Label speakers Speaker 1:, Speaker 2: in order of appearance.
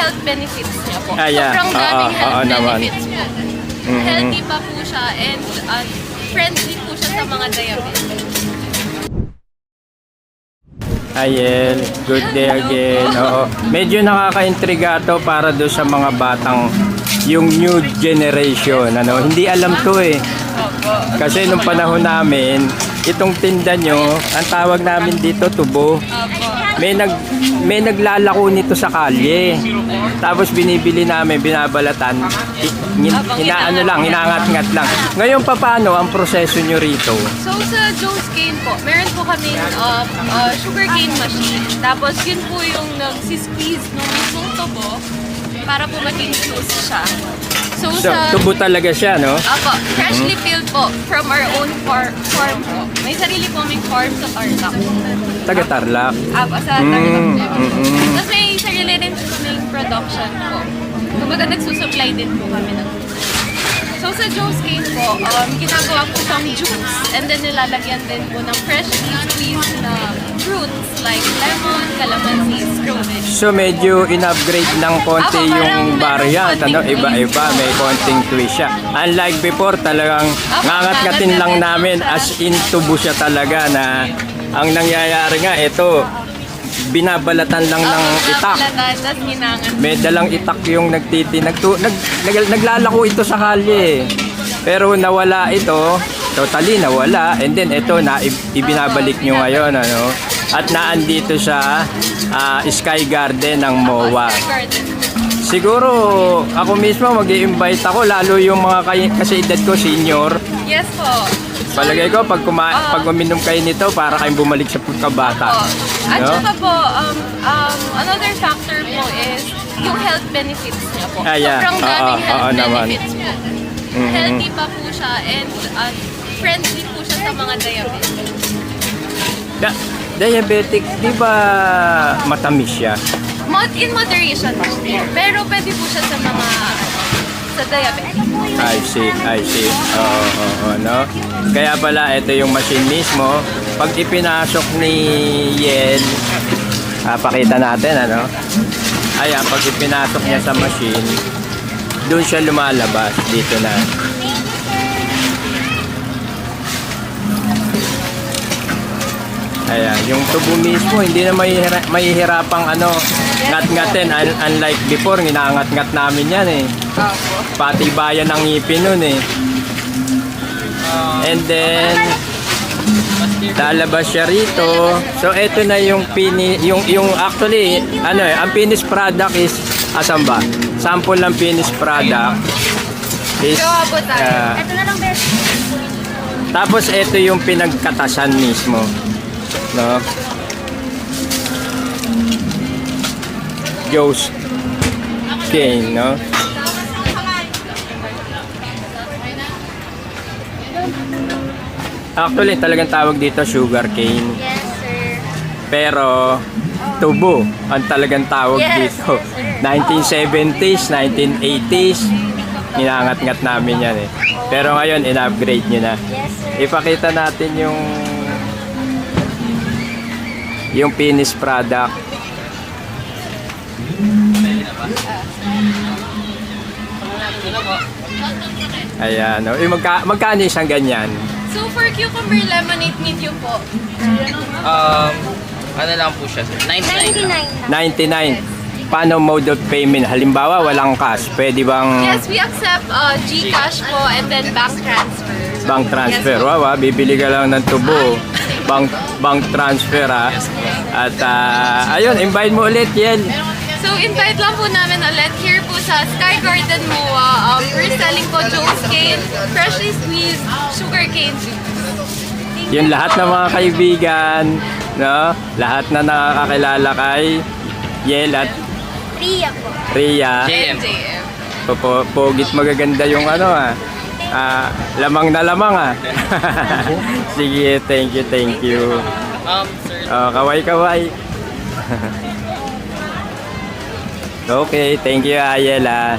Speaker 1: health benefits niya po.
Speaker 2: Yeah.
Speaker 1: Sobrang daming health
Speaker 2: naman.
Speaker 1: benefits po. Healthy pa po siya and friendly po siya sa mga diabetes.
Speaker 2: Ayel, good day again. Oo. Medyo nakaka-intriga to para do sa mga batang yung new generation. Ano? Hindi alam to eh. Kasi nung panahon namin, itong tinda nyo, ang tawag namin dito tubo. May naglalako nito sa kalye. Tapos binibili namin, binabalatan. Hinangat-ngat lang. Ngayon paano ang proseso nyo rito?
Speaker 1: So sa Joe's Cane po, meron po kami sugar cane machine. Tapos yun po yung nag-squeeze ng mismong tubo para po maging juice siya. So
Speaker 2: Tubo talaga siya, no?
Speaker 1: Apo, freshly filled po from our own farm po. May sarili po may farm sa Tarlac.
Speaker 2: Taga-Tarlac.
Speaker 1: Apo, sa Tarlac. Tapos may sarili rin kaming production po. Kumbaga nagsusupply din po kami ng So sa Joe's Cane po, ginagawa po siyang juice and then nilalagyan din po ng freshly squeezed na fruits like lemon, calamansi, strawberry.
Speaker 2: So medyo in-upgrade ng konti yung variant, ano? Iba-iba, may konting twist siya. Unlike before, talagang ngangat-ngatin lang namin as in tubo siya talaga na ang nangyayari nga, ito, binabalatan lang ng itak. May dalang itak yung naglalako ito sa kalye. Pero nawala ito, totally nawala. And then ito na ibinabalik nyo ngayon, ano? At naandito sa Sky Garden ng MOA. Siguro ako mismo mag-i-invite ako, lalo yung mga kasi edad ko senior.
Speaker 1: Yes po.
Speaker 2: Palagay ko pag uminom kayo nito para kayong bumalik sa pagkabata.
Speaker 1: At saka po, another factor po is yung health benefits niya po. Sobrang daming health benefits po. Healthy pa po siya and friendly po siya sa mga diabetes.
Speaker 2: Diabetic, di ba matamis siya?
Speaker 1: In moderation po. Pero pwede po siya sa mga sa diabetes.
Speaker 2: I see. Oo, no? Kaya pala, ito yung machine mismo. Pag ipinasok ni Yel, pakita natin, ano? Ayan, pag ipinasok niya sa machine, doon siya lumalabas. Dito na. Ayan, yung tubo mismo, hindi na mahihirapang ano, ngat-ngatin. Unlike before, ginangat-ngat namin yan eh. Pati bayan ng ngipin nun eh. And then, lalabas siya rito. So, ito na yung actually, ano eh, ang finished product is, asan ba? Sample ng finished product is, tapos ito yung pinagkatasan mismo. No? Joe's Cane, no? Actually, talagang tawag dito sugar cane.
Speaker 1: Yes, sir.
Speaker 2: Pero, tubo ang talagang tawag dito. 1970s, 1980s, ninangat-ngat namin yan eh. Pero ngayon, in-upgrade nyo na.
Speaker 1: Yes, sir.
Speaker 2: Ipakita natin yung finished product. Ayan, no? Magkano isang ganyan?
Speaker 1: So for cucumber lemonade medium po.
Speaker 3: Ano lang po siya, sir? 99.
Speaker 2: 99. Paano mode of payment? Halimbawa, walang cash. Pwede bang
Speaker 1: Yes, we accept GCash po and then bank transfer.
Speaker 2: bank transfer?
Speaker 1: Yes,
Speaker 2: Wow, bibili ka lang ng tubo. Bank transfer, ha? At ayun, invite mo ulit, Yel.
Speaker 1: So invite lang po namin ulit here po sa Sky Garden MOA. We're selling po Joe's Cane, freshly squeezed sugar cane juice.
Speaker 2: Yung lahat ng mga kaibigan, no? Lahat na nakakakilala kay Yel at
Speaker 1: Ria po.
Speaker 2: Ria.
Speaker 3: JM.
Speaker 2: Pogit magaganda yung ano lamang na lamang Sige, thank you.
Speaker 3: Sir.
Speaker 2: Kaway. Okay, thank you Ayela.